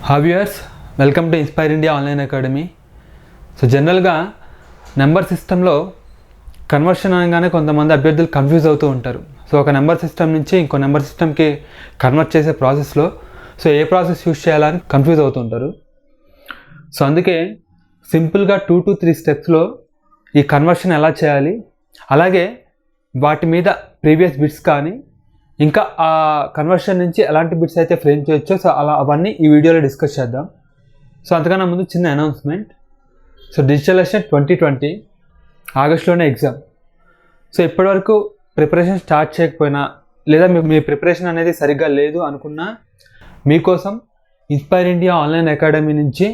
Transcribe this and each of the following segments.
Viewers, welcome to inspire India online academy. So జనరల్గా number సిస్టంలో conversion అనగానే కొంతమంది అభ్యర్థులు కన్ఫ్యూజ్ అవుతూ ఉంటారు. సో ఒక నెంబర్ సిస్టమ్ నుంచి ఇంకో నెంబర్ సిస్టమ్కి కన్వర్ట్ చేసే ప్రాసెస్లో ఏ ప్రాసెస్ యూజ్ చేయాలని కన్ఫ్యూజ్ అవుతుంటారు. సో అందుకే సింపుల్గా 2 to 3 స్టెప్స్లో ఈ కన్వర్షన్ ఎలా చేయాలి, అలాగే వాటి మీద ప్రీవియస్ బిట్స్ కానీ ఇంకా ఆ కన్వర్షన్ నుంచి ఎలాంటి బిట్స్ అయితే ఫ్రేమ్ చేయొచ్చో అవన్నీ ఈ వీడియోలో డిస్కస్ చేద్దాం. సో అంతకన్నా ముందు చిన్న అనౌన్స్మెంట్. సో డిజిటల్ అసిస్టెంట్ 2020 ఆగస్టులోనే ఎగ్జామ్. సో ఇప్పటివరకు ప్రిపరేషన్ స్టార్ట్ చేయకపోయినా లేదా మీ ప్రిపరేషన్ అనేది సరిగ్గా లేదు అనుకున్నా మీకోసం ఇన్స్పైర్ ఇండియా ఆన్లైన్ అకాడమీ నుంచి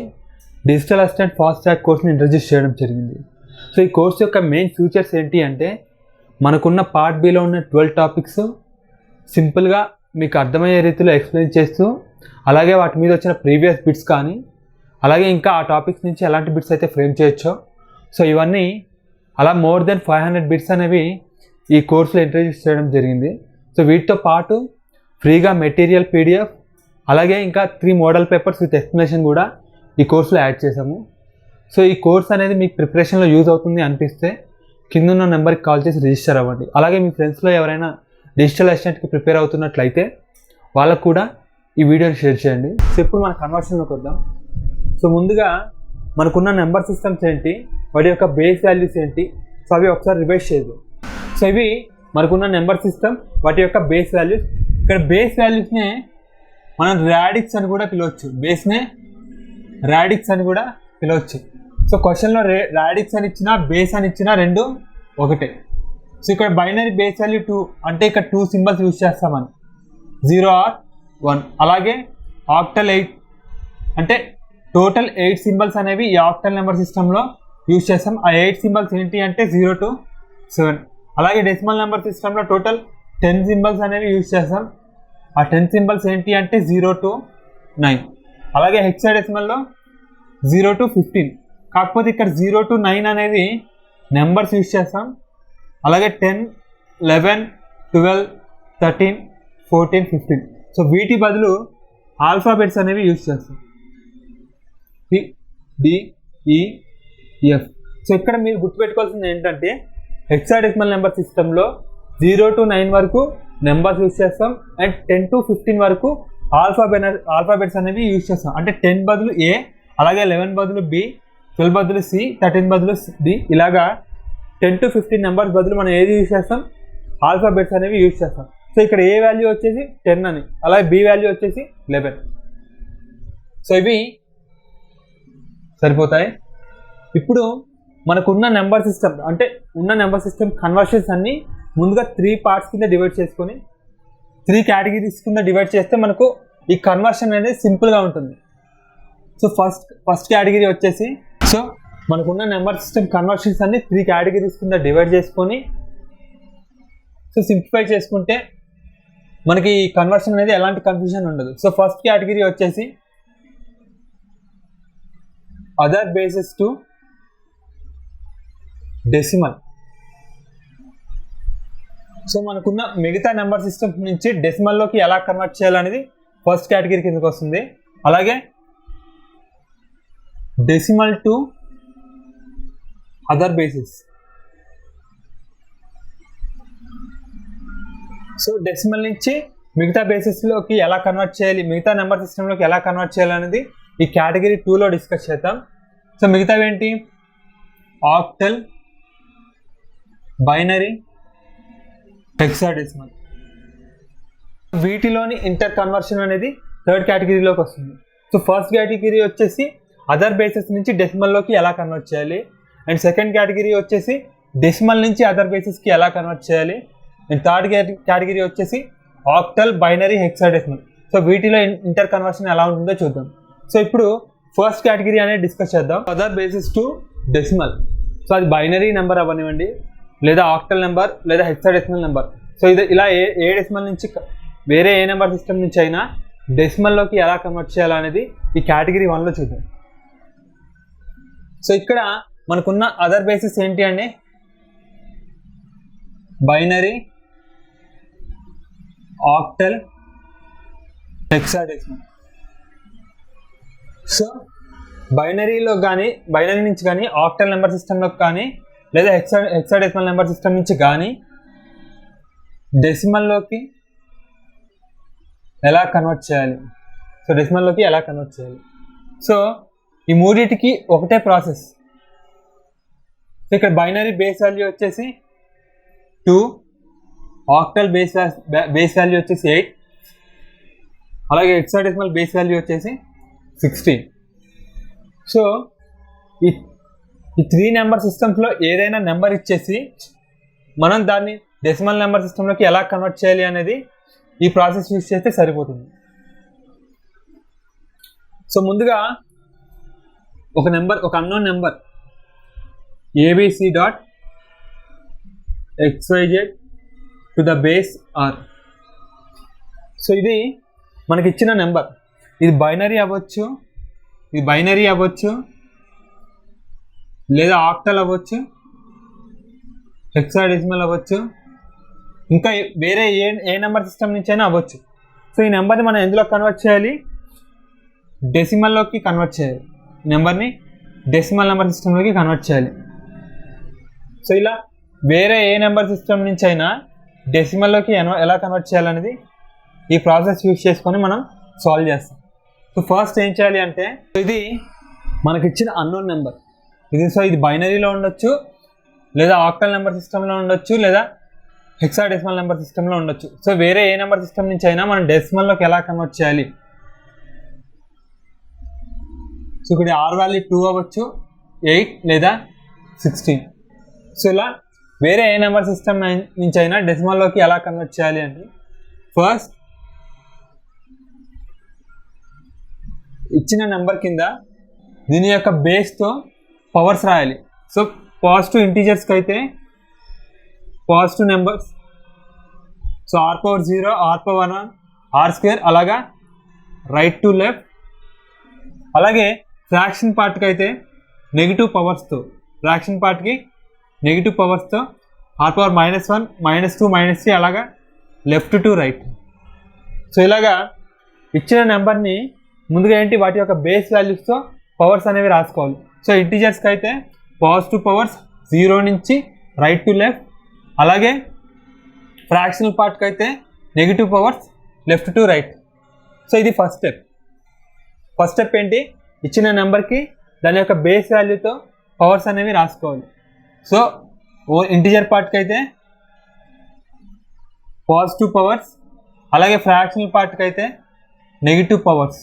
డిజిటల్ అసిస్టెంట్ ఫాస్ట్ ట్రాక్ కోర్స్ని ఇంట్రడ్యూస్ చేయడం జరిగింది. సో ఈ కోర్స్ యొక్క మెయిన్ ఫీచర్స్ ఏంటి అంటే, మనకున్న పార్ట్ బిలో ఉన్న 12 టాపిక్స్ సింపుల్గా మీకు అర్థమయ్యే రీతిలో ఎక్స్ప్లెయిన్ చేస్తూ, అలాగే వాటి మీద వచ్చిన ప్రీవియస్ బిట్స్ కానీ, అలాగే ఇంకా ఆ టాపిక్స్ నుంచి ఎలాంటి బిట్స్ అయితే ఫ్రేమ్ చేయొచ్చో సో ఇవన్నీ అలా మోర్ దెన్ 500 బిట్స్ అనేవి ఈ కోర్సులో ఇంట్రడ్యూస్ చేయడం జరిగింది. సో వీటితో పాటు ఫ్రీగా మెటీరియల్ PDF, అలాగే ఇంకా 3 మోడల్ పేపర్స్ విత్ ఎక్స్ప్లెనేషన్ కూడా ఈ కోర్సులో యాడ్ చేసాము. సో ఈ కోర్స్ అనేది మీకు ప్రిపరేషన్లో యూజ్ అవుతుంది అనిపిస్తే కిందున్న నెంబర్కి కాల్ చేసి రిజిస్టర్ అవ్వండి. అలాగే మీ ఫ్రెండ్స్లో ఎవరైనా డిజిటల్ అసిస్టెంట్కి ప్రిపేర్ అవుతున్నట్లయితే వాళ్ళకు కూడా ఈ వీడియోని షేర్ చేయండి. సో ఇప్పుడు మన కన్వర్షన్లోకి వద్దాం. సో ముందుగా మనకున్న నెంబర్ సిస్టమ్స్ ఏంటి, వాటి యొక్క బేస్ వాల్యూస్ ఏంటి, సో అవి ఒకసారి రివైజ్ చేద్దాం. సో ఇవి మనకున్న నెంబర్ సిస్టమ్, వాటి యొక్క బేస్ వాల్యూస్. ఇక్కడ బేస్ వాల్యూస్నే మనం రాడిక్స్ అని కూడా పిలవచ్చు, బేస్నే రాడిక్స్ అని కూడా పిలవచ్చు. సో క్వశ్చన్లో రాడిక్స్ అని ఇచ్చినా బేస్ అని ఇచ్చినా రెండు ఒకటే. సో ఇక్కడ బైనరీ బేస్ వాల్యూ 2 అంటే ఇక్కడ 2 సింబల్స్ యూజ్ చేస్తామని, 0 or 1. అలాగే ఆక్టల్ 8 అంటే టోటల్ 8 సింబల్స్ అనేవి ఈ ఆక్టల్ నెంబర్ సిస్టంలో యూజ్ చేస్తాం. ఆ 8 సింబల్స్ ఏంటి అంటే 0 to 7. అలాగే డెసిమల్ నెంబర్ సిస్టంలో టోటల్ 10 సింబల్స్ అనేవి యూజ్ చేస్తాం. ఆ 10 సింబల్స్ ఏంటి అంటే 0 to 9. అలాగే హెక్సాడెసిమల్లో 0 to 15. కాకపోతే ఇక్కడ 0 to 9 అనేది నెంబర్స్ యూజ్ చేస్తాం. అలాగే 10, 11, 12, 13, 14, 15. సో వీటి బదులు ఆల్ఫాబెట్స్ అనేవి యూజ్ చేస్తాం, PDEF. సో ఇక్కడ మీరు గుర్తుపెట్టుకోవాల్సింది ఏంటంటే, హెక్సాడెసిమల్ నెంబర్ సిస్టంలో 0 to 9 వరకు నెంబర్స్ యూజ్ చేస్తాం, అండ్ 10 to 15 వరకు ఆల్ఫాబెట్స్ అనేవి యూజ్ చేస్తాం. అంటే 10 బదులు A, అలాగే 11 బదులు B, 12 బదులు C, 13 బదులు D, ఇలాగా 10 to 15 నెంబర్స్ బదులు మనం ఏది యూజ్ చేస్తాం, ఆల్ఫాబెట్స్ అనేవి యూజ్ చేస్తాం. సో ఇక్కడ ఏ వాల్యూ వచ్చేసి 10 అని, అలాగే B వాల్యూ వచ్చేసి 11. సో ఇవి సరిపోతాయి. ఇప్పుడు మనకున్న నెంబర్ సిస్టమ్ అంటే ఉన్న నెంబర్ సిస్టమ్ కన్వర్షన్స్ అన్నీ ముందుగా 3 పార్ట్స్ కింద డివైడ్ చేసుకొని 3 కేటగిరీస్ కింద డివైడ్ చేస్తే మనకు ఈ కన్వర్షన్ అనేది సింపుల్గా ఉంటుంది. సో ఫస్ట్ కేటగిరీ వచ్చేసి, సో మనకున్న నెంబర్ సిస్టమ్ కన్వర్షన్స్ అన్ని 3 కేటగిరీస్ కింద డివైడ్ చేసుకొని సో సింప్లిఫై చేసుకుంటే మనకి ఈ కన్వర్షన్ అనేది ఎలాంటి కన్ఫ్యూజన్ ఉండదు. సో ఫస్ట్ కేటగిరీ వచ్చేసి other bases to decimal. So మనకున్న మిగతా నెంబర్ సిస్టమ్ నుంచి డెసిమల్లోకి ఎలా కన్వర్ట్ చేయాలనేది ఫస్ట్ కేటగిరీ కిందకి వస్తుంది. అలాగే decimal to other bases. So decimal నుంచి మిగతా బేసెస్లోకి ఎలా కన్వర్ట్ చేయాలి, మిగతా నెంబర్ సిస్టంలోకి ఎలా కన్వర్ట్ చేయాలనేది ఈ కేటగిరీ 2లో డిస్కస్ చేద్దాం. సో మిగతావి ఏంటి, ఆక్టల్, బైనరీ, హెక్సాడెసిమల్. వీటిలోని ఇంటర్ కన్వర్షన్ అనేది థర్డ్ కేటగిరీలోకి వస్తుంది. సో ఫస్ట్ కేటగిరీ వచ్చేసి అదర్ బేసెస్ నుంచి డెసిమల్లోకి ఎలా కన్వర్ట్ చేయాలి, అండ్ సెకండ్ కేటగిరీ వచ్చేసి డెసిమల్ నుంచి అదర్ బేసెస్కి ఎలా కన్వర్ట్ చేయాలి, అండ్ థర్డ్ కేటగిరీ వచ్చేసి ఆక్టల్, బైనరీ, హెక్సాడెసిమల్. సో వీటిలో ఇంటర్ కన్వర్షన్ ఎలా ఉంటుందో చూద్దాం. సో ఇప్పుడు ఫస్ట్ కేటగిరీ అనేది డిస్కస్ చేద్దాం, other bases to decimal. So అది బైనరీ నెంబర్ అవ్వనివ్వండి, లేదా ఆక్టల్ నెంబర్, లేదా హెక్సాడెసిమల్ నెంబర్. సో ఇది ఇలా ఏ డెసిమల్ నుంచి వేరే ఏ నెంబర్ సిస్టమ్ నుంచి అయినా డెసిమల్లోకి ఎలా కన్వర్ట్ చేయాలనేది ఈ కేటగిరీ 1లో చూద్దాం. సో ఇక్కడ మనకున్న అదర్ బేసిస్ ఏంటి అండి, binary, octal, hexadecimal. So binary నుంచి కానీ ఆక్టల్ నెంబర్ సిస్టంలోకి కానీ లేదా హెక్సాడెసిమల్ నెంబర్ సిస్టమ్ నుంచి కానీ డెసిమల్లోకి ఎలా కన్వర్ట్ చేయాలి. సో డెసిమల్లోకి ఎలా కన్వర్ట్ చేయాలి. సో ఈ మూడింటికి ఒకటే ప్రాసెస్. సో ఇక్కడ బైనరీ బేస్ వాల్యూ వచ్చేసి 2, ఆక్టల్ బేస్ వాల్యూ వచ్చేసి 8, అలాగే హెక్సాడెసిమల్ బేస్ వాల్యూ వచ్చేసి 16. సో ఈ 3 నెంబర్ సిస్టమ్స్లో ఏదైనా నెంబర్ ఇచ్చేసి మనం దాన్ని డెసిమల్ నెంబర్ సిస్టంలోకి ఎలా కన్వర్ట్ చేయాలి అనేది ఈ ప్రాసెస్ యూజ్ చేస్తే సరిపోతుంది. సో ముందుగా ఒక unknown number abc.xyz to the base r. So ఇది మనకి ఇచ్చిన నెంబర్. ఇది బైనరీ అవ్వచ్చు, లేదా ఆక్టల్ అవ్వచ్చు, హెక్సాడెసిమల్ అవ్వచ్చు, ఇంకా వేరే ఏ నెంబర్ సిస్టమ్ నుంచి అయినా అవ్వచ్చు. సో ఈ నెంబర్ని మనం ఎందులో కన్వర్ట్ చేయాలి, డెసిమల్లోకి కన్వర్ట్ చేయాలి. ఈ నెంబర్ని డెసిమల్ నెంబర్ సిస్టంలోకి కన్వర్ట్ చేయాలి. సో ఇలా వేరే ఏ నెంబర్ సిస్టమ్ నుంచి అయినా డెసిమల్లోకి ఎలా కన్వర్ట్ చేయాలనేది ఈ ప్రాసెస్ యూజ్ చేసుకొని మనం సాల్వ్ చేస్తాం. సో ఫస్ట్ ఏం చేయాలి అంటే, ఇది మనకిచ్చిన అన్నోన్ నెంబర్ ఇది బైనరీలో ఉండొచ్చు, లేదా ఆక్టల్ నెంబర్ సిస్టంలో ఉండొచ్చు, లేదా హెక్సాడెసిమల్ నెంబర్ సిస్టంలో ఉండొచ్చు. సో వేరే ఏ నెంబర్ సిస్టమ్ నుంచి అయినా మనం డెసిమల్లోకి ఎలా కన్వర్ట్ చేయాలి. సో ఇక్కడ R వాల్యూ 2 అవ్వచ్చు, 8 లేదా 16. సో ఇలా వేరే ఏ నెంబర్ సిస్టమ్ నుంచి అయినా డెసిమల్లోకి ఎలా కన్వర్ట్ చేయాలి అంటే, ఫస్ట్ ఇచ్చిన నెంబర్ కింద దీని యొక్క బేస్తో పవర్స్ రాయాలి. సో పాజిటివ్ ఇంటీజర్స్కి అయితే positive numbers, so r power 0, r power 1, r², అలాగా రైట్ టు లెఫ్ట్. అలాగే ఫ్రాక్షన్ పార్ట్కి అయితే నెగిటివ్ పవర్స్తో, r పవర్ -1, -2, -3 అలాగా లెఫ్ట్ టు రైట్. సో ఇలాగా ఇచ్చిన నెంబర్ని ముందుగా వాటి యొక్క బేస్ వాల్యూస్తో పవర్స్ అనేవి రాసుకోవాలి. సో ఇంటీజర్స్కి అయితే పాజిటివ్ పవర్స్ 0 నుంచి రైట్ టు లెఫ్ట్, అలాగే ఫ్రాక్షనల్ పార్ట్కి అయితే negative powers left to right. So ఇది ఫస్ట్ స్టెప్ ఏంటి, ఇచ్చిన నెంబర్కి దాని యొక్క బేస్ వాల్యూతో పవర్స్ అనేవి రాసుకోవాలి. సో ఇంటీజర్ పార్ట్కి అయితే పాజిటివ్ పవర్స్, అలాగే ఫ్రాక్షనల్ పార్ట్కి అయితే negative powers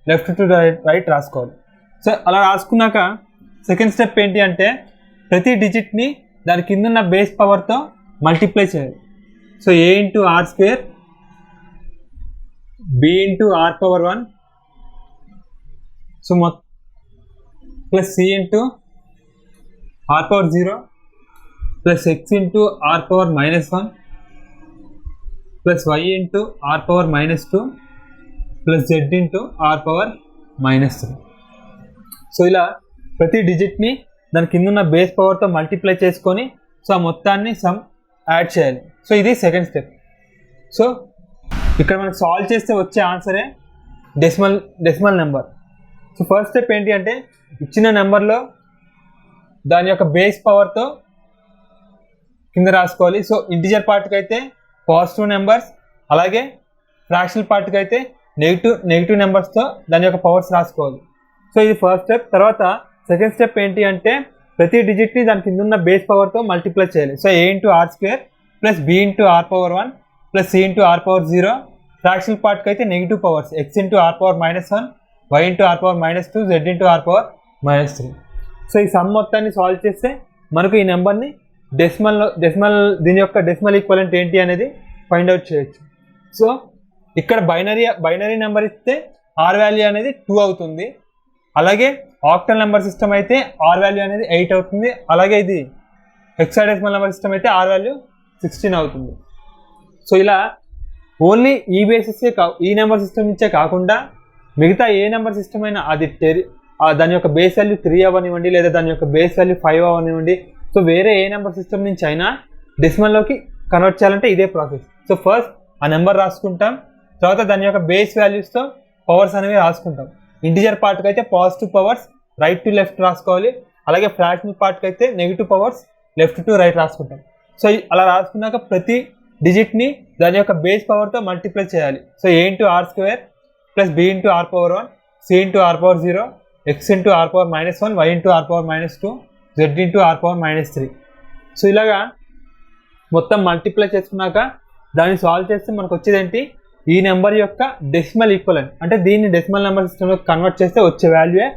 left to right రాసుకోవాలి. సో అలా రాసుకున్నాక సెకండ్ స్టెప్ ఏంటి అంటే, ప్రతి డిజిట్ని దాని కింద ఉన్న బేస్ పవర్తో మల్టిప్లై చేయాలి. So a into r², b into r power 1, so plus c into r power 0, plus x into r power -1, plus y into r power -2, plus z into r power -3. So ఇలా ప్రతి డిజిట్ని దాని కింద ఉన్న base పవర్తో multiply చేసుకొని so ఆ మొత్తాన్ని సమ్ యాడ్ చేయాలి. సో ఇది సెకండ్ స్టెప్. సో ఇక్కడ మనకు సాల్వ్ చేస్తే వచ్చే ఆన్సరే decimal number. So first step ఏంటి అంటే, ఇచ్చిన నెంబర్లో దాని యొక్క బేస్ పవర్తో కింద రాసుకోవాలి. సో ఇంటిజర్ పార్ట్కి అయితే పాజిటివ్ నెంబర్స్, అలాగే ఫ్రాక్షనల్ పార్ట్కి అయితే నెగిటివ్ నెంబర్స్తో దాని యొక్క పవర్స్ రాసుకోవాలి. సో ఇది ఫస్ట్ స్టెప్. తర్వాత సెకండ్ స్టెప్ ఏంటి అంటే, ప్రతి డిజిట్ని దాని కింద ఉన్న బేస్ పవర్తో మల్టిప్లై చేయాలి. So a into r² plus b into r power 1 plus c into r power 0. Fractional పార్ట్కి అయితే negative powers x into r power -1, y into r power -2, z into r power -3. So ఈ some మొత్తాన్ని solve చేస్తే మనకు ఈ నెంబర్ని దీని యొక్క డెసిమల్ ఈక్వలెంట్ ఏంటి అనేది ఫైండ్ అవుట్ చేయొచ్చు. సో ఇక్కడ బైనరీ నెంబర్ ఇస్తే r వాల్యూ అనేది 2 అవుతుంది. అలాగే ఆక్టల్ నెంబర్ సిస్టమ్ అయితే r వాల్యూ అనేది 8 అవుతుంది. అలాగే ఇది హెక్సాడెసిమల్ నెంబర్ సిస్టమ్ అయితే r వాల్యూ 16 అవుతుంది. సో ఇలా ఓన్లీ ఈ బేసిస్ ఈ నెంబర్ సిస్టమ్ నుంచే కాకుండా మిగతా ఏ నెంబర్ సిస్టమ్ అయినా అది దాని యొక్క బేస్ వాల్యూ 3 అవ్వనివ్వండి, లేదా దాని యొక్క బేస్ వాల్యూ 5 అవ్వనివ్వండి. సో వేరే ఏ నెంబర్ సిస్టమ్ నుంచి అయినా డెసిమల్లోకి కన్వర్ట్ చేయాలంటే ఇదే ప్రాసెస్. సో ఫస్ట్ ఆ నెంబర్ రాసుకుంటాం, తర్వాత దాని యొక్క బేస్ వాల్యూస్తో పవర్స్ అనేవి రాసుకుంటాం. ఇంటిజర్ పార్ట్కి అయితే positive powers right to left రాసుకోవాలి, అలాగే ఫ్రాక్షనల్ పార్ట్కి అయితే negative powers left to right రాసుకుంటాం. సో అలా రాసుకున్నాక ప్రతి డిజిట్ని దాని యొక్క బేస్ పవర్తో మల్టిప్లై చేయాలి. So a into r square plus b into r power 1, c into r power 0, x into r power -1, y into r power -2, z into r power -3. So ఇలాగా మొత్తం మల్టిప్లై చేసుకున్నాక దాన్ని సాల్వ్ చేస్తే మనకు వచ్చేది ఏంటి, ఈ నెంబర్ యొక్క డెసిమల్ ఈక్వలెంట్. అంటే దీన్ని డెసిమల్ నెంబర్ సిస్టంలో కన్వర్ట్ చేస్తే వచ్చే వాల్యూయే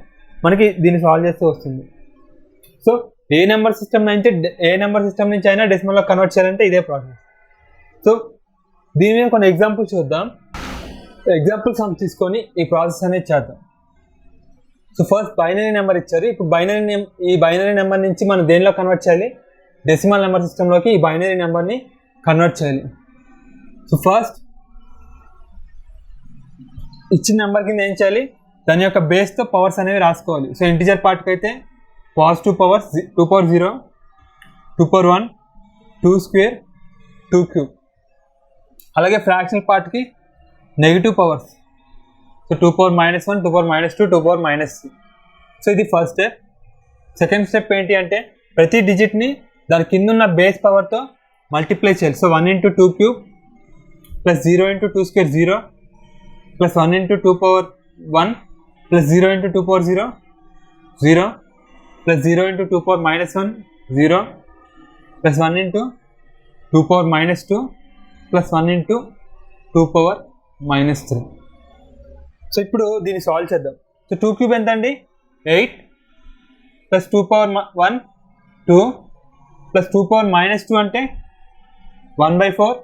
మనకి దీన్ని సాల్వ్ చేస్తే వస్తుంది. సో ఏ నెంబర్ సిస్టమ్ నుంచి అయినా డెసిమల్లో కన్వర్ట్ చేయాలంటే ఇదే ప్రాసెస్. సో దీని మీద కొన్ని ఎగ్జాంపుల్స్ చూద్దాం. ఎగ్జాంపుల్ సమ్ తీసుకొని ఈ ప్రాసెస్ అనేది చేద్దాం. సో ఫస్ట్ బైనరీ నెంబర్ ఇచ్చారు. ఇప్పుడు ఈ బైనరీ నెంబర్ నుంచి మనం దేనిలో కన్వర్ట్ చేయాలి, డెసిమల్ నెంబర్ సిస్టంలోకి ఈ బైనరీ నెంబర్ని కన్వర్ట్ చేయాలి. సో ఫస్ట్ ఇచ్చిన నెంబర్ కింద ఏం చేయాలి, దాని యొక్క బేస్తో పవర్స్ అనేవి రాసుకోవాలి. సో ఇంటిజర్ పార్ట్కి అయితే positive powers 2 power 0, 2 power 1, 2 square, 2 cube. అలాగే ఫ్రాక్షనల్ పార్ట్కి negative powers. So 2 power -1, 2 power -2, 2 power -3. So ఇది ఫస్ట్ స్టెప్. సెకండ్ స్టెప్ ఏంటి అంటే ప్రతి డిజిట్ని దాని కింద ఉన్న బేస్ పవర్తో మల్టిప్లై చేయాలి. So 1 into 2 cube plus 0 into 2 square 0 plus 1 into 2 power 1 plus 0 into 2 power 0 0 plus 0 into 2 power -1 0 plus 1 into 2 power -2 plus 1 into 2 power -3. So ఇప్పుడు దీన్ని సాల్వ్ చేద్దాం. సో 2 క్యూబ్ ఎంత అండి, 8 ప్లస్ 2 పవర్ 1 2 ప్లస్ 2 పవర్ -2 అంటే 1/4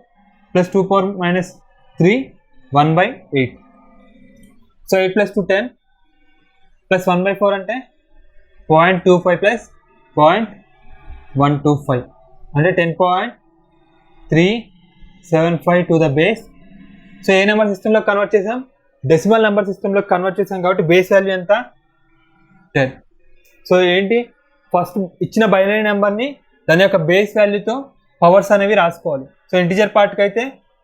plus 2 power -3 1/8. So 8 plus 2 10 plus 1/4 అంటే 0.25 plus 0.125 అంటే 10.375 to the base. So A number సిస్టంలో convert చేసాం, డెసిమల్ నెంబర్ సిస్టంలో కన్వర్ట్ చేసాం కాబట్టి బేస్ వాల్యూ ఎంత 10. సో ఏంటి, ఫస్ట్ ఇచ్చిన బైనరీ నెంబర్ని దాని యొక్క బేస్ వాల్యూతో పవర్స్ అనేవి రాసుకోవాలి. సో ఇంటిజర్ పార్ట్కి అయితే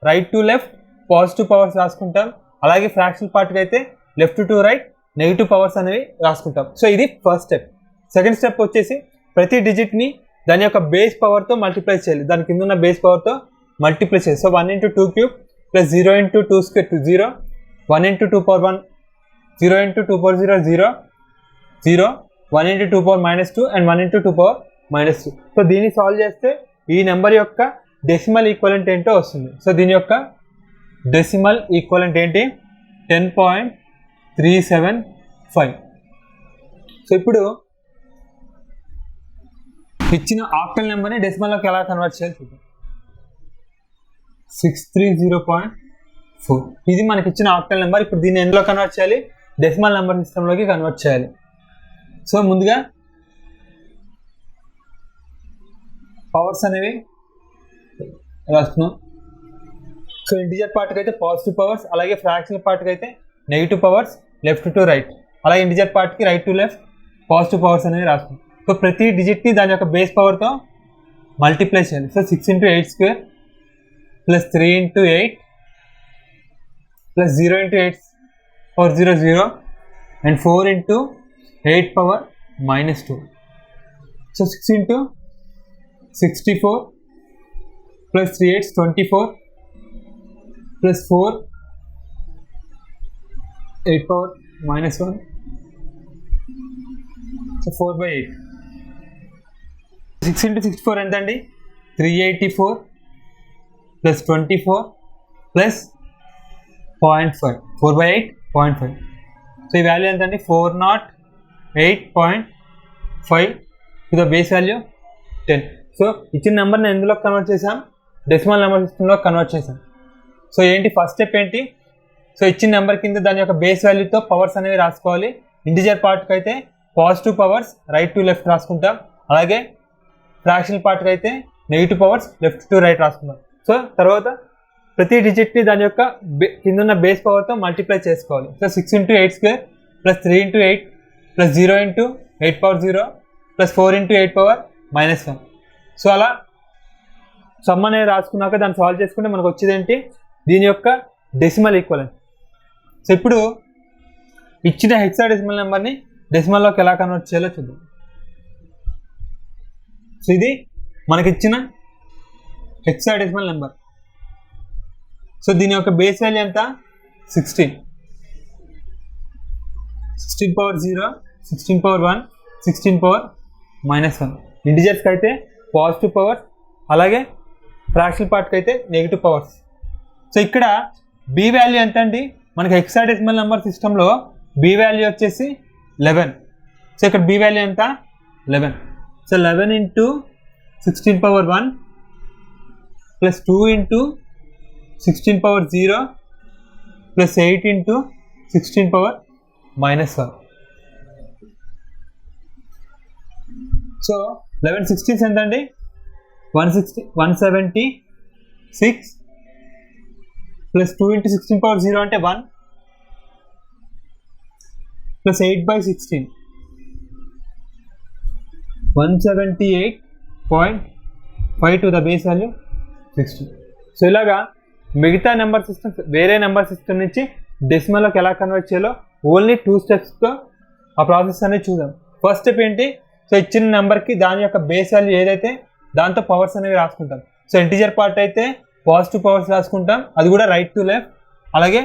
right to left positive powers రాసుకుంటాం, అలాగే ఫ్రాక్షనల్ పార్ట్కి అయితే left to right negative powers అనేవి రాసుకుంటాం. సో ఇది ఫస్ట్ స్టెప్. సెకండ్ స్టెప్ వచ్చేసి ప్రతి డిజిట్ని దాని యొక్క బేస్ పవర్తో మల్టిప్లై చేయాలి, దాని కింద ఉన్న బేస్ పవర్తో మల్టిప్లై చేయాలి. So 1 into 2 cube plus 0 into 2 square 0 1 into 2 power 1 0 into 2 power 0 0 0 1 into 2 power -2 and 1 into 2 power -2. So దీన్ని సాల్వ్ చేస్తే ఈ నెంబర్ యొక్క డెసిమల్ ఈక్వలెంట్ ఏంటో వస్తుంది. సో దీని యొక్క డెసిమల్ ఈక్వలెంట్ ఏంటి, 10.375. సో ఇప్పుడు ఇచ్చిన ఆక్టల్ నెంబర్ని డెసిమల్లోకి ఎలా కన్వర్ట్ చేయాలి చూద్దాం. 630.4 ఇది మనకి ఇచ్చిన ఆక్టల్ నెంబర్. ఇప్పుడు దీన్ని ఎందులో కన్వర్ట్ చేయాలి, డెసిమల్ నెంబర్ సిస్టంలోకి కన్వర్ట్ చేయాలి. సో ముందుగా పవర్స్ అనేవి రాస్తున్నాం. సో ఇంటిజర్ పార్ట్కి అయితే పాజిటివ్ పవర్స్, అలాగే ఫ్రాక్షనల్ పార్ట్కి అయితే negative powers left to right, అలాగే ఇంటిజర్ పార్ట్కి right to left positive powers అనేవి రాస్తున్నాం. సో ప్రతి డిజిట్ని దాని యొక్క బేస్ పవర్తో మల్టిప్లై చేయాలి. So 6 into 8 square plus 3 into 8 plus 0 into 8 power 0 0 and 4 into 8 power -2. So 6 into 64 plus 3 8 24 plus 4 8 power -1. So 4/8. 6 into 64 ఎంత అండి, 384 ప్లస్ 24 ప్లస్ 0.5 4/8 0.5. సో ఈ వాల్యూ ఎంత అండి, 408.5 to the base value 10. So ఇచ్చిన నెంబర్ని ఎందులో కన్వర్ట్ చేసాం, డెసిమల్ నెంబర్ సిస్టంలో కన్వర్ట్ చేసాం. సో ఏంటి ఫస్ట్ స్టెప్ ఏంటి, సో ఇచ్చిన నెంబర్ కింద దాని యొక్క బేస్ వాల్యూతో పవర్స్ అనేవి రాసుకోవాలి. ఇంటిజర్ పార్ట్కి అయితే positive powers right to left రాసుకుంటాం, అలాగే ఫ్రాక్షనల్ పార్ట్కి అయితే negative powers left to right రాసుకుంటాం. సో తర్వాత ప్రతి డిజిట్ని దాని యొక్క కింద ఉన్న బేస్ పవర్తో మల్టిప్లై చేసుకోవాలి. So 6 into 8 square plus 3 into 8 plus 0 into 8 power 0 plus 4 into 8 power -1. So అలా సమ్ అనేది రాసుకున్నాక దాన్ని సాల్వ్ చేసుకుంటే మనకు వచ్చేది ఏంటి, దీని యొక్క డెసిమల్ ఈక్వలెంట్. సో ఇప్పుడు ఇచ్చిన హెక్సాడెసిమల్ నెంబర్ని డెసిమల్లోకి ఎలా కన్వర్ట్ చేయాలో చూద్దాం. సో ఇది మనకి ఇచ్చిన హెక్సాడెసిమల్ నెంబర్. సో దీని యొక్క బేస్ వాల్యూ ఎంత? 16. 16 పవర్ 0, 16 పవర్ 1, 16 పవర్ -1. ఇంటిజర్స్కి అయితే పాజిటివ్ పవర్స్, అలాగే ఫ్రాక్షనల్ పార్ట్కి అయితే నెగిటివ్ పవర్స్. సో ఇక్కడ బి వాల్యూ ఎంత అండి? మనకి హెక్సాడెసిమల్ నెంబర్ సిస్టంలో బి వాల్యూ వచ్చేసి 11. సో ఇక్కడ బి వాల్యూ ఎంత? 11. So 11 into 16 power 1 plus 2 into 16 power 0 plus 8 into 16 power -1. So 11 16 ఎంత అండి? 176 ప్లస్ 2 ఇంటూ 16 పవర్ 0 అంటే 1 plus 8/16 178.5 to the base value 60. So ఇలాగా మిగతా నెంబర్ సిస్టమ్స్ వేరే నెంబర్ సిస్టమ్ నుంచి డెసిమల్లోకి ఎలా కన్వర్ట్ చేయాలో ఓన్లీ 2 స్టెప్స్తో ఆ ప్రాసెస్ అనేది చూద్దాం. ఫస్ట్ స్టెప్ ఏంటి? సో ఇచ్చిన నెంబర్కి దాని యొక్క బేస్ వాల్యూ ఏదైతే దాంతో పవర్స్ అనేవి రాసుకుంటాం. సో ఇంటిజర్ పార్ట్ అయితే పాజిటివ్ పవర్స్ రాసుకుంటాం, అది కూడా రైట్ టు లెఫ్ట్. అలాగే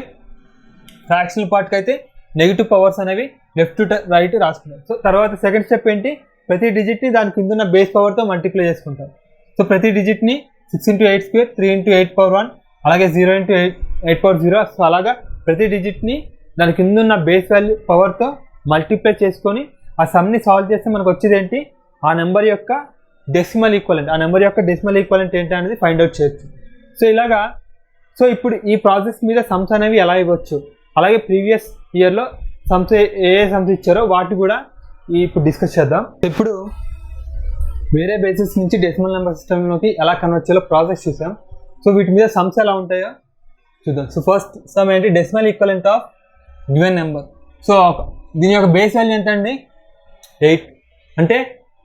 ఫ్రాక్షనల్ పార్ట్కి అయితే నెగిటివ్ పవర్స్ అనేవి లెఫ్ట్ టు రైట్ రాసుకుంటాం. సో తర్వాత సెకండ్ స్టెప్ ఏంటి? ప్రతి డిజిట్ని దాని కింద ఉన్న బేస్ పవర్తో మల్టిప్లై చేసుకుంటాం. సో ప్రతి డిజిట్ని 6 × 8², 3 × 8 పవర్ 1, అలాగే 0 × 8 పవర్ 0. సో అలాగా ప్రతి డిజిట్ని దాని కింద ఉన్న బేస్ వాల్యూ పవర్తో మల్టిప్లై చేసుకొని ఆ సమ్ని సాల్వ్ చేస్తే మనకు వచ్చేది ఏంటి? ఆ నెంబర్ యొక్క డెసిమల్ ఈక్వలెంట్. ఆ నెంబర్ యొక్క డెసిమల్ ఈక్వలెంట్ ఏంటి అనేది ఫైండ్ అవుట్ చేయొచ్చు. సో ఇలాగా సో ఇప్పుడు ఈ ప్రాసెస్ మీద సమ్స్ అనేవి ఎలా ఇవ్వచ్చు, అలాగే ప్రీవియస్ ఇయర్లో సమ్స్ ఏ సమ్స్ ఇచ్చారో వాటి కూడా ఇప్పుడు డిస్కస్ చేద్దాం. ఇప్పుడు వేరే బేసిస్ నుంచి డెసిమల్ నెంబర్ సిస్టంలోకి ఎలా కన్వర్ట్ చేయాలో ప్రాసెస్ చూసాం. సో వీటి మీద సమ్స్ ఎలా ఉంటాయో చూద్దాం. సో ఫస్ట్ సమ్ ఏంటి? Decimal equivalent of given number. So దీని యొక్క బేస్ వాల్యూ ఎంత అండి? 8. అంటే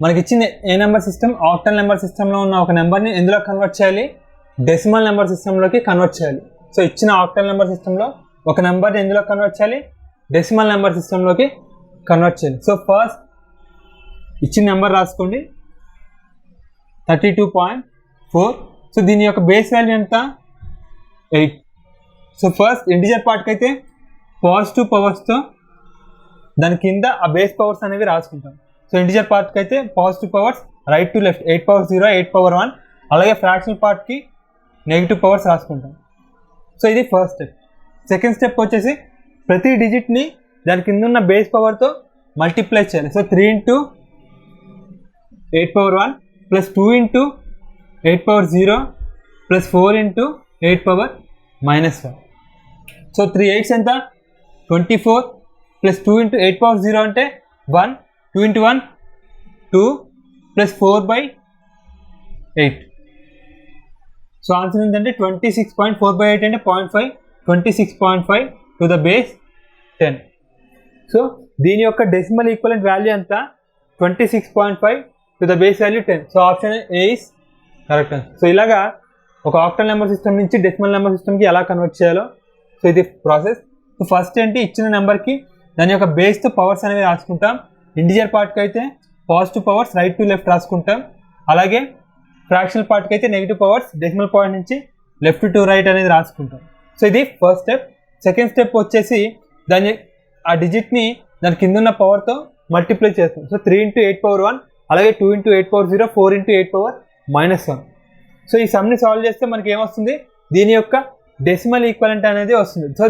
మనకి ఇచ్చింది ఏ నెంబర్ సిస్టమ్? ఆక్టల్ నెంబర్ సిస్టంలో ఉన్న ఒక నెంబర్ని ఎందులో కన్వర్ట్ చేయాలి? డెసిమల్ నెంబర్ సిస్టంలోకి కన్వర్ట్ చేయాలి. సో ఇచ్చిన ఆక్టల్ నెంబర్ సిస్టంలో ఒక నెంబర్ని ఎందులో కన్వర్ట్ చేయాలి? డెసిమల్ నెంబర్ సిస్టంలోకి కన్వర్ట్ చేయాలి. సో ఫస్ట్ ఇచ్చిన నెంబర్ రాసుకోండి, 32.4. సో దీని యొక్క బేస్ వాల్యూ ఎంత? 8. సో ఫస్ట్ ఇంటిజర్ పార్ట్కి అయితే పాజిటివ్ పవర్స్తో దాని కింద ఆ బేస్ పవర్స్ అనేవి రాసుకుంటాం. సో ఇంటిజర్ పార్ట్కి అయితే positive powers right to left 8 power 0, 8 power 1, అలాగే ఫ్రాక్షనల్ పార్ట్కి నెగిటివ్ పవర్స్ రాసుకుంటాం. సో ఇది ఫస్ట్ స్టెప్. సెకండ్ స్టెప్ వచ్చేసి ప్రతి డిజిట్ని దాని కింద ఉన్న బేస్ పవర్తో మల్టిప్లై చేయాలి. So 3 × 8 power 1 plus 2 × 8 power 0 plus 4 × 8 power -1. So 3 8s ఎంత? 24 ప్లస్ 2 × 8 పవర్ 0 అంటే 1, 2 × 1 2 ప్లస్ 4/8. సో ఆన్సర్ ఏంటంటే 26.4/8 అంటే 0.5, 26.5 టు ద బేస్ 10. సో దీని యొక్క డెసిమల్ ఈక్వలెంట్ వాల్యూ ఎంత? 26.5 to the base value 10. So option A is correct. So ఇలాగా ఒక ఆక్టల్ నెంబర్ సిస్టమ్ నుంచి డెసిమల్ నెంబర్ సిస్టమ్కి ఎలా కన్వర్ట్ చేయాలో సో ఇది ప్రాసెస్. సో ఫస్ట్ ఏంటి? ఇచ్చిన నెంబర్కి దాని యొక్క బేస్తో పవర్స్ అనేవి రాసుకుంటాం. ఇంటిజర్ పార్ట్కి అయితే positive powers right to left రాసుకుంటాం, అలాగే ఫ్రాక్షనల్ పార్ట్కి అయితే నెగిటివ్ పవర్స్ డెసిమల్ పాయింట్ నుంచి లెఫ్ట్ టు రైట్ అనేది రాసుకుంటాం. సో ఇది ఫస్ట్ స్టెప్. సెకండ్ స్టెప్ వచ్చేసి ఆ డిజిట్ని దాని కింద ఉన్న పవర్తో మల్టిప్లై చేస్తాం. సో 3 × 8 పవర్ 1, అలాగే 2 × 8 పవర్ 0, 4 × 8 పవర్ -1. సో ఈ సమ్ని సాల్వ్ చేస్తే మనకి ఏమొస్తుంది? దీని యొక్క డెసిమల్ ఈక్వలెంట్ అనేది వస్తుంది. సో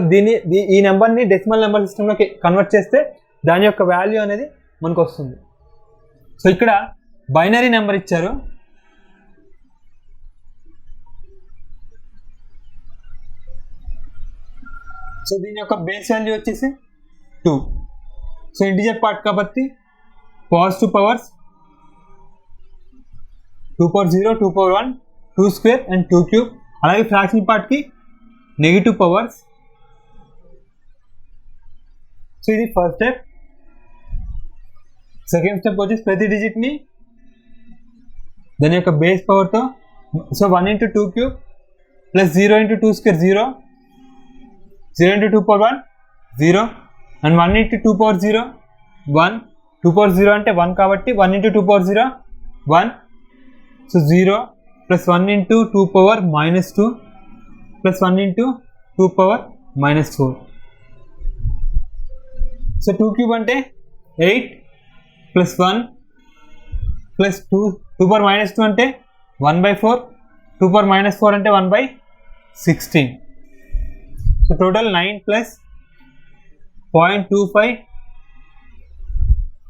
ఈ నెంబర్ని డెసిమల్ నెంబర్ సిస్టంలోకి కన్వర్ట్ చేస్తే దాని యొక్క వాల్యూ అనేది మనకు వస్తుంది. సో ఇక్కడ బైనరీ నెంబర్ ఇచ్చారు. సో దీని యొక్క బేస్ వాల్యూ వచ్చేసి 2. సో ఇంటిజర్ పార్ట్ కాబట్టి positive powers 2 power 0, 2 power 1, 2² and 2³, అలాగే ఫ్రాక్షనల్ పార్ట్కి నెగిటివ్ పవర్స్. సో ఇది ఫస్ట్ స్టెప్. సెకండ్ స్టెప్ వచ్చేసి ప్రతి డిజిట్ని దాని యొక్క బేస్ పవర్తో so 1 × 2³ plus 0 × 2² 0, 0 × 2 power 1 0, and 1 into 2 power 0 1, 2 power 0 అంటే 1 కాబట్టి 1 into 2 power 0 1, so 0 plus 1 into 2 power minus 2 plus 1 into 2 power minus 4. So 2 cube అంటే 8 ప్లస్ 1 ప్లస్ 2 power minus 2 అంటే 1/4, 2 power minus 4 అంటే 1/16. సో టోటల్ 9 ప్లస్ 0.25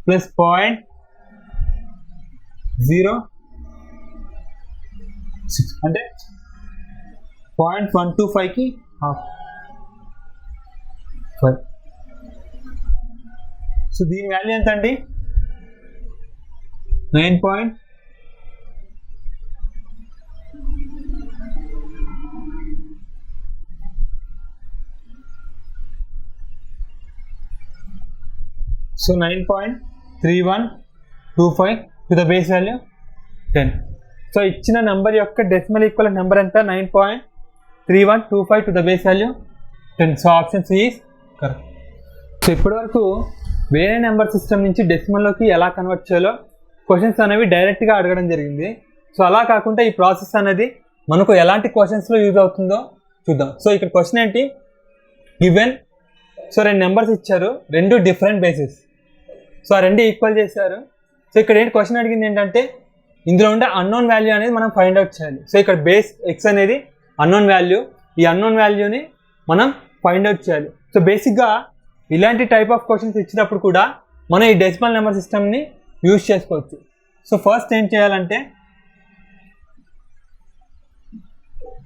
ప్లస్ 0.06 అంటే 0.125కి half 5. So దీని value ఎంత అండి 9. So 9.3125 to the base value 10. So ఇచ్చిన number యొక్క decimal equal number ఎంత 9.3125 to the base value 10. So option C is correct. So ఇప్పటివరకు వేరే నెంబర్ సిస్టమ్ నుంచి డెసిమల్లోకి ఎలా కన్వర్ట్ చేయాలో క్వశ్చన్స్ అనేవి డైరెక్ట్గా అడగడం జరిగింది. సో అలా కాకుండా ఈ ప్రాసెస్ అనేది మనకు ఎలాంటి క్వశ్చన్స్లో యూజ్ అవుతుందో చూద్దాం. సో ఇక్కడ క్వశ్చన్ ఏంటి, గివెన్ సో 2 నెంబర్స్ ఇచ్చారు, 2 డిఫరెంట్ బేసెస్. సో ఆ 2 ఈక్వల్ చేశారు. సో ఇక్కడ ఏంటి క్వశ్చన్ అడిగింది ఏంటంటే ఇందులో ఉండే అన్నోన్ వాల్యూ అనేది మనం ఫైండ్ అవుట్ చేయాలి. సో ఇక్కడ బేస్ ఎక్స్ అనేది అన్నోన్ వాల్యూ, ఈ అన్నోన్ వాల్యూని మనం ఫైండ్ అవుట్ చేయాలి. సో బేసిక్గా ఇలాంటి టైప్ ఆఫ్ క్వశ్చన్స్ ఇచ్చినప్పుడు కూడా మనం ఈ డెసిమల్ నెంబర్ సిస్టమ్ని యూజ్ చేసుకోవచ్చు. సో ఫస్ట్ ఏం చేయాలంటే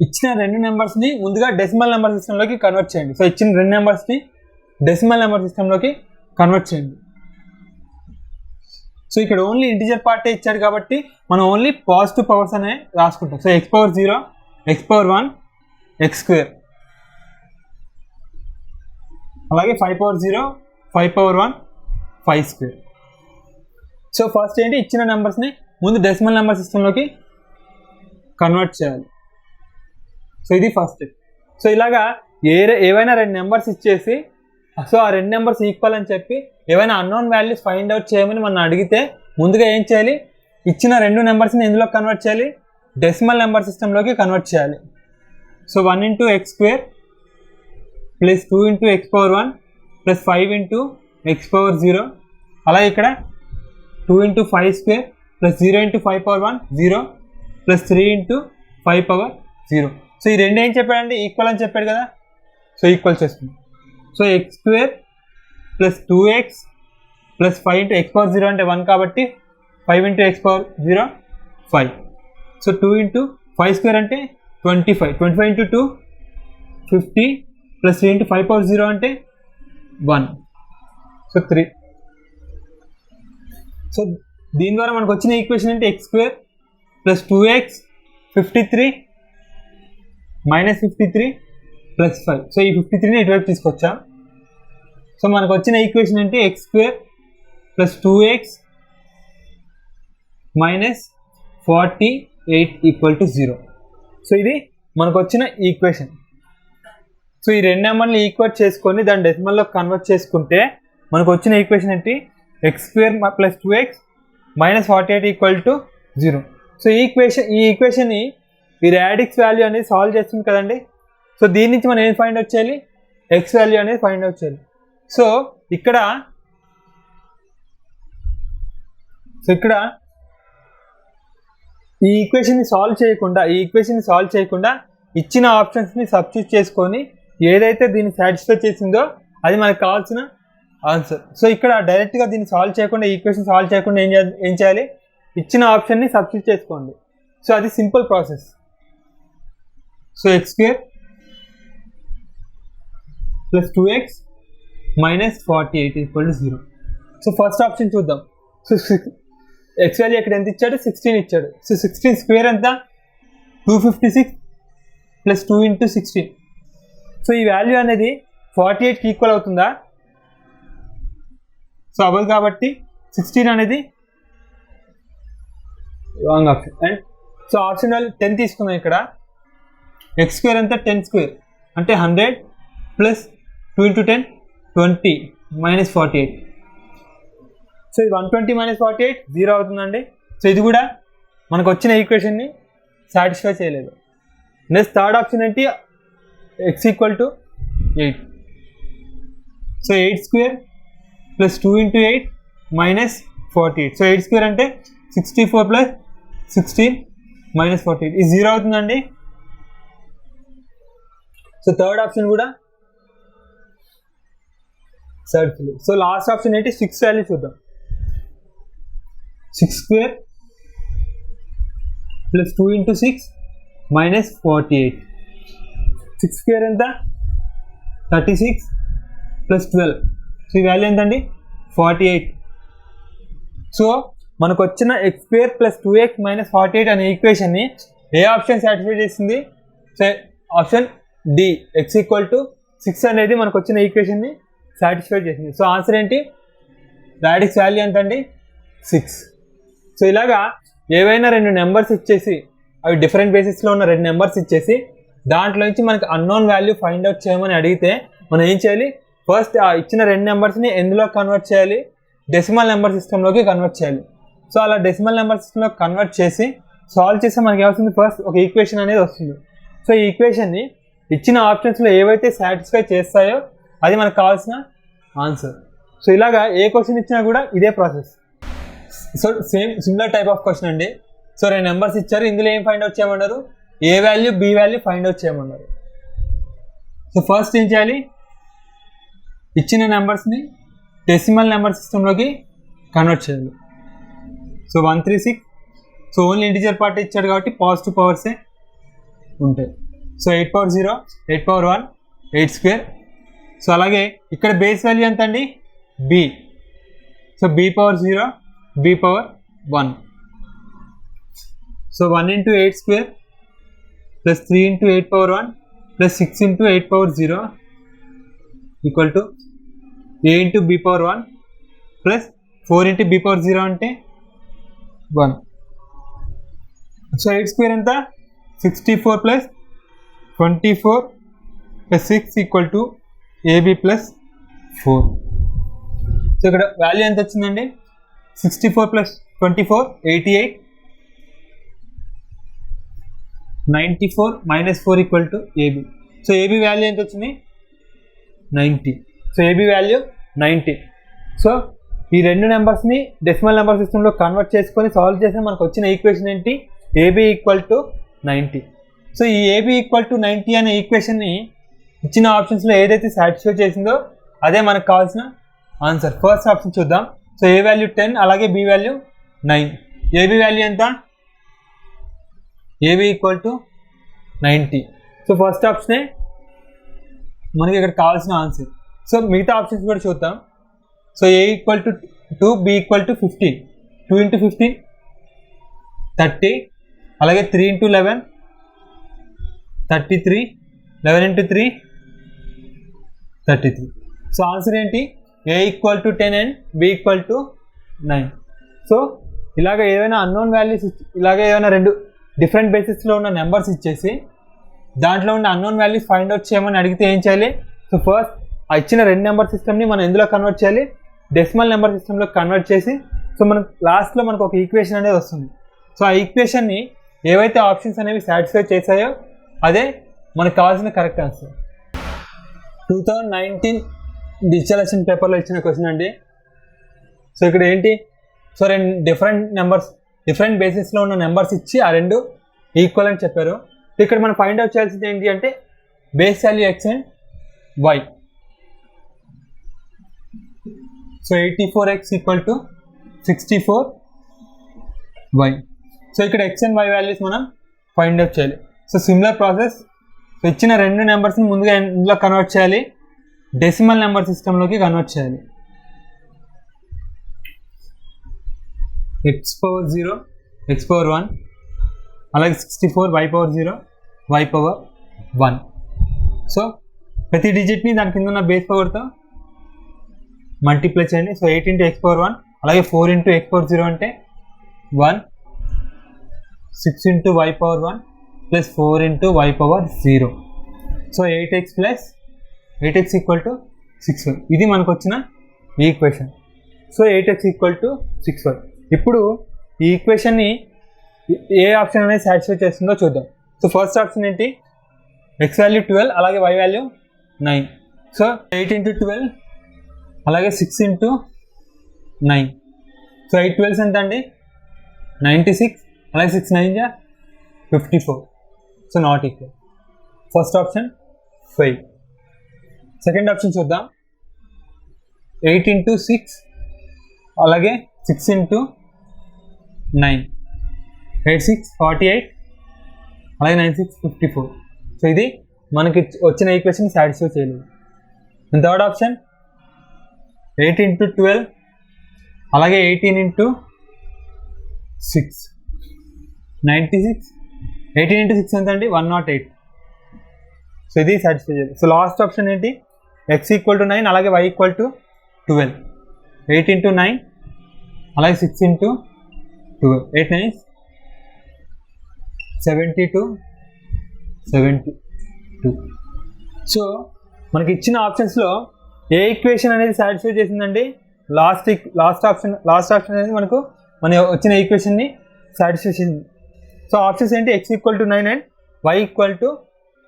ఇచ్చిన 2 నెంబర్స్ని ముందుగా డెసిమల్ నెంబర్ సిస్టంలోకి కన్వర్ట్ చేయండి. సో ఇచ్చిన 2 నెంబర్స్ని డెసిమల్ నెంబర్ సిస్టంలోకి కన్వర్ట్ చేయండి. సో ఇక్కడ ఓన్లీ ఇంటిజర్ పార్టే ఇచ్చాడు కాబట్టి మనం ఓన్లీ పాజిటివ్ పవర్స్ అనే రాసుకుంటాం. So x power 0, x power 1, x square, అలాగే 5 power 0, 5 power 1, 5 square. So first ఏంటి ఇచ్చిన నెంబర్స్ని ముందు డెసిమల్ నెంబర్ సిస్టంలోకి కన్వర్ట్ చేయాలి. సో ఇది ఫస్ట్. సో ఇలాగా ఏవైనా 2 నెంబర్స్ ఇచ్చేసి సో ఆ 2 నెంబర్స్ ఈక్వల్ అని చెప్పి ఏవైనా అన్నోన్ వాల్యూస్ ఫైండ్ అవుట్ చేయమని మనం అడిగితే ముందుగా ఏం చేయాలి, ఇచ్చిన 2 నెంబర్స్ని ఎందులో కన్వర్ట్ చేయాలి, డెసిమల్ నెంబర్ సిస్టంలోకి కన్వర్ట్ చేయాలి. So 1 into x square plus 2 into x power 1 plus 5 into x power 0, అలాగే ఇక్కడ 2 into 5 square plus 0 into 5 power 1 0 plus 3 into 5 power 0. So ఈ 2 ఏం చెప్పాడండి, ఈక్వల్ అని చెప్పాడు కదా. సో ఈక్వల్ చేస్తుంది. So x square plus 2x plus 5 into x power 0 అంటే 1 కాబట్టి 5 into x power 0 5. So 2 into 5 square అంటే 25, 25 into 2 50 ప్లస్ 3 into 5 power 0 అంటే 1. సో 3. సో దీని ద్వారా మనకు వచ్చిన ఈక్వేషన్ అంటే x square plus 2x 53 minus 53 plus 5. So ఈ 53ని ఇటువైపు తీసుకొచ్చాం. సో మనకు వచ్చిన ఈక్వేషన్ అంటే x square plus 2x minus 48 equal to 0. So ఇది మనకు వచ్చిన ఈక్వేషన్. సో ఈ 2 నెంబర్ని ఈక్వేట్ చేసుకొని దాని డెసిమల్లో కన్వర్ట్ చేసుకుంటే మనకు వచ్చిన ఈక్వేషన్ ఏంటి, x square plus 2x minus 48 equal to 0. So ఈ ఈక్వేషన్ని ఈ రాడిక్స్ వాల్యూ అనేది సాల్వ్ చేస్తుంది కదండి. సో దీని నుంచి మనం ఏం ఫైండ్ అవుట్ చేయాలి, ఎక్స్ వాల్యూ అనేది ఫైండ్ అవుట్ చేయాలి. సో ఇక్కడ ఈ ఈక్వేషన్ని సాల్వ్ చేయకుండా ఇచ్చిన ఆప్షన్స్ని సబ్స్టిట్యూట్ చేసుకొని ఏదైతే దీన్ని సాటిస్ఫై చేసిందో అది మనకు కావాల్సిన ఆన్సర్. సో ఇక్కడ డైరెక్ట్గా దీన్ని సాల్వ్ చేయకుండా, ఈక్వేషన్ సాల్వ్ చేయకుండా ఏం చేయాలి, ఇచ్చిన ఆప్షన్ని సబ్స్టిట్యూట్ చేసుకోండి. సో అది simple process. So x square plus 2x minus 48 equal to 0. So first option చూద్దాం. సో x వాల్యూ ఇక్కడ ఎంత ఇచ్చాడు, 16 ఇచ్చాడు. సో 16 స్క్వేర్ ఎంత 256 ప్లస్ 2 into 16. సో ఈ వాల్యూ అనేది 48కి ఈక్వల్ అవుతుందా, సో అవ్వదు కాబట్టి 16 అనేది wrong option. And so option 10 తీసుకుందాం. ఇక్కడ x స్క్వేర్ ఎంత 10 స్క్వేర్ అంటే 100 ప్లస్ 2 into 10 20 -48. సో ఇది 120 - 48 0 అవుతుందండి. సో ఇది కూడా మనకు వచ్చిన ఈక్వేషన్ని సాటిస్ఫై చేయలేదు. నెక్స్ట్ థర్డ్ ఆప్షన్ ఏంటి, x = 8. సో 8² + 2 × 8 - 48. సో 8² అంటే 64 + 16 - 48 ఇది 0 అవుతుందండి. సో థర్డ్ ఆప్షన్ కూడా సరిపోలేదు. సో లాస్ట్ ఆప్షన్ ఏంటి, 6 వాల్యూ చూద్దాం. 6² + 2 × 6 - 48. 6² ఎంత, 36 + 12. సో ఈ వాల్యూ ఎంతండి, 48. సో మనకు వచ్చిన x² + 2x - 48 అనే ఈక్వేషన్ని ఏ ఆప్షన్ సాటిస్ఫై చేసింది, సో ఆప్షన్ డి x = 6 అనేది మనకు వచ్చిన ఈక్వేషన్ని సాటిస్ఫై చేసింది. సో ఆన్సర్ ఏంటి, రాడిక్స్ వాల్యూ ఎంత అండి, 6. సో ఇలాగా ఏవైనా రెండు నెంబర్స్ ఇచ్చేసి అవి డిఫరెంట్ బేసిస్లో ఉన్న రెండు నెంబర్స్ ఇచ్చేసి దాంట్లో నుంచి మనకు అన్నోన్ వాల్యూ ఫైండ్ అవుట్ చేయమని అడిగితే మనం ఏం చేయాలి, ఫస్ట్ ఆ ఇచ్చిన రెండు నెంబర్స్ని ఎందులో కన్వర్ట్ చేయాలి, డెసిమల్ నెంబర్ సిస్టంలోకి కన్వర్ట్ చేయాలి. సో అలా డెసిమల్ నెంబర్ సిస్టంలో కన్వర్ట్ చేసి సాల్వ్ చేస్తే మనకి ఏమవుతుంది, ఫస్ట్ ఒక ఈక్వేషన్ అనేది వస్తుంది. సో ఈ ఈక్వేషన్ని ఇచ్చిన ఆప్షన్స్లో ఏవైతే సాటిస్ఫై చేస్తాయో అది మనకు కావాల్సిన ఆన్సర్. సో ఇలాగా ఏ క్వశ్చన్ ఇచ్చినా కూడా ఇదే process. So similar type of question అండి. సో రెండు నెంబర్స్ ఇచ్చారు, ఇందులో ఏం ఫైండ్ అవుట్ చేయమన్నారు, A value B value find out చేయమన్నారు. సో ఫస్ట్ ఏం చేయాలి, ఇచ్చిన నెంబర్స్ని డెసిమల్ నెంబర్ సిస్టంలోకి కన్వర్ట్ చేయాలి. So 136. So only integer part ఇచ్చాడు కాబట్టి పాజిటివ్ పవర్సే ఉంటాయి. సో 8/0, 8/1, 8². సో అలాగే ఇక్కడ బేస్ వాల్యూ ఎంత అండి, B. So b/0, b/1. So 1 × 8² + 3 × 8/1 + 6 × 8/0 = a × b/1 + 4 × b/0 అంటే 1. సో 8² ఎంత, 64 + 24 + 6 = ab + 4. సో ఇక్కడ వాల్యూ ఎంత వచ్చిందండి, 64 + 24 88, 94 - 4 = ab. సో ab వాల్యూ ఎంత వచ్చింది, 90. So ab value 90. సో ఈ రెండు నెంబర్స్ని డెసిమల్ నెంబర్ సిస్టంలో కన్వర్ట్ చేసుకొని సాల్వ్ చేస్తే మనకు వచ్చిన ఈక్వేషన్ ఏంటి, ab = 90. సో ఈ ab = 90 అనే ఈక్వేషన్ని ఇచ్చిన ఆప్షన్స్లో ఏదైతే సాటిస్ఫై చేసిందో అదే మనకు కావాల్సిన ఆన్సర్. ఫస్ట్ ఆప్షన్ చూద్దాం. సో ఏ వాల్యూ 10, అలాగే బి వాల్యూ 9. ఏబి వాల్యూ ఎంత, ab = 90. సో ఫస్ట్ ఆప్షనే మనకి ఇక్కడ కావాల్సిన ఆన్సర్. సో మిగతా ఆప్షన్స్ కూడా చూద్దాం. So a = 2, b = 15. 2 × 15 30, అలాగే 3 × 11 33, 11 × 3 33. సో ఆన్సర్ ఏంటి, a = 10 అండ్ b = 9. సో ఇలాగ ఏవైనా అన్నోన్ వాల్యూస్ ఇలాగ ఏమైనా రెండు డిఫరెంట్ బేసిస్లో ఉన్న నెంబర్స్ ఇచ్చేసి దాంట్లో ఉన్న అన్నోన్ వాల్యూస్ ఫైండ్ అవుట్ చేయమని అడిగితే ఏం చేయాలి, సో ఫస్ట్ ఆ ఇచ్చిన రెండు నెంబర్ సిస్టమ్ని మనం ఎందులో కన్వర్ట్ చేయాలి, డెసిమల్ నెంబర్ సిస్టంలో కన్వర్ట్ చేసి సో మనకు లాస్ట్లో మనకు ఒక ఈక్వేషన్ అనేది వస్తుంది. సో ఆ ఈక్వేషన్ని ఏవైతే ఆప్షన్స్ అనేవి సాటిస్ఫై చేశాయో అదే మనకు కావాల్సిన కరెక్ట్ ఆన్సర్. 2019 డిజిటలైజేషన్ పేపర్లో ఇచ్చిన క్వశ్చన్ అండి. సో ఇక్కడ ఏంటి, సో రెండు డిఫరెంట్ బేసిస్లో ఉన్న నెంబర్స్ ఇచ్చి ఆ రెండు ఈక్వల్ అని చెప్పారు. ఇక్కడ మనం ఫైండ్ అవుట్ చేయాల్సింది ఏంటి అంటే base value x and y. So 84x = 64y. So ఇక్కడ x అండ్ y వాల్యూస్ మనం ఫైండ్ అవుట్ చేయాలి. So similar process. సో ఇచ్చిన రెండు నెంబర్స్ని ముందుగా ఇందులో కన్వర్ట్ చేయాలి, డెసిమల్ నెంబర్ సిస్టంలోకి కన్వర్ట్ చేయాలి. x/0, x/1, అలాగే 64 y/0, y/1. సో ప్రతి డిజిట్ని దాని కింద ఉన్న బేస్ పవర్తో మల్టిప్లై చేయండి. సో 8 × x/1, అలాగే 4 × x/0 అంటే 1, 6 × y/1 + 4 × y/0. So 8x = 6. ఇది మనకు వచ్చిన ఈ ఈక్వేషన్. So 8x = 6y. ఇప్పుడు ఈ ఈక్వేషన్ని ఏ ఆప్షన్ అనేది సాటిస్ఫై చేస్తుందో చూద్దాం. సో ఫస్ట్ ఆప్షన్ ఏంటి, x వాల్యూ 12 అలాగే y వాల్యూ 9. సో 8 × 12 అలాగే 6 × 9. సో 8 12 ఎంత అండి, 96, అలాగే 6 9 54. So not equal. First option fail. Second option చూద్దాం. 8 × 6 అలాగే 6 × 9. 8 6 48 అలాగే 9 6 54. సో ఇది మనకి వచ్చిన ఈక్వేషన్ సాటిస్ఫై చేయలేదు. థర్డ్ ఆప్షన్ 8 × 12 అలాగే 18 × 6 96. 18 × 6 ఎంత అండి, 108. సో ఇది సాటిస్ఫై చేయలేదు. సో లాస్ట్ ఆప్షన్ ఏంటి, x = 9 అలాగే y = 12. 8 × 9 అలాగే 6 × 12. 8 9 72. సో మనకి ఇచ్చిన ఆప్షన్స్లో ఏ ఈక్వేషన్ అనేది సాటిస్ఫై చేసిందండి, లాస్ట్ ఆప్షన్ అనేది మనకు మన వచ్చిన ఈక్వేషన్ని సాటిస్ఫై చేసింది. సో ఆప్షన్స్ ఏంటి, x = 9 and y =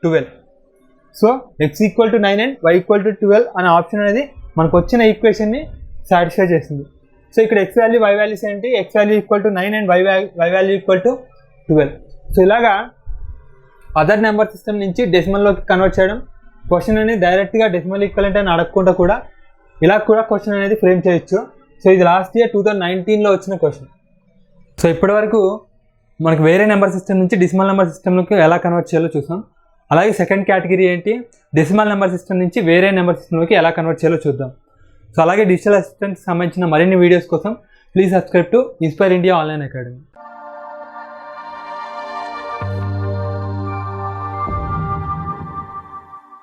12. So x = 9 and y = 12 అనే ఆప్షన్ అనేది మనకు వచ్చిన ఈక్వేషన్ని సాటిస్ఫై చేసింది. సో ఇక్కడ x వాల్యూ y వాల్యూస్ ఏంటి, x value = 9 and y value = 12. So ఇలాగా అదర్ నెంబర్ సిస్టమ్ నుంచి డెసిమల్లోకి కన్వర్ట్ చేయడం, క్వశ్చన్ అనేది డైరెక్ట్గా డెసిమల్ ఈక్వలెంట్ అని అడగకుండా కూడా ఇలా కూడా క్వశ్చన్ అనేది ఫ్రేమ్ చేయొచ్చు. సో ఇది లాస్ట్ ఇయర్ 2019లో వచ్చిన క్వశ్చన్. సో ఇప్పటివరకు మనకు వేరే నెంబర్ సిస్టమ్ నుంచి డెసిమల్ నెంబర్ సిస్టమ్లోకి ఎలా కన్వర్ట్ చేయాలో చూసాం. అలాగే సెకండ్ కేటగిరీ ఏంటి, డెసిమల్ నెంబర్ సిస్టమ్ నుంచి వేరే నెంబర్ సిస్టమ్లోకి ఎలా కన్వర్ట్ చేయాలో చూద్దాం. సో అలాగే డిజిటల్ అసిస్టెంట్కి సంబంధించిన మరిన్ని వీడియోస్ కోసం please subscribe to inspire India online academy.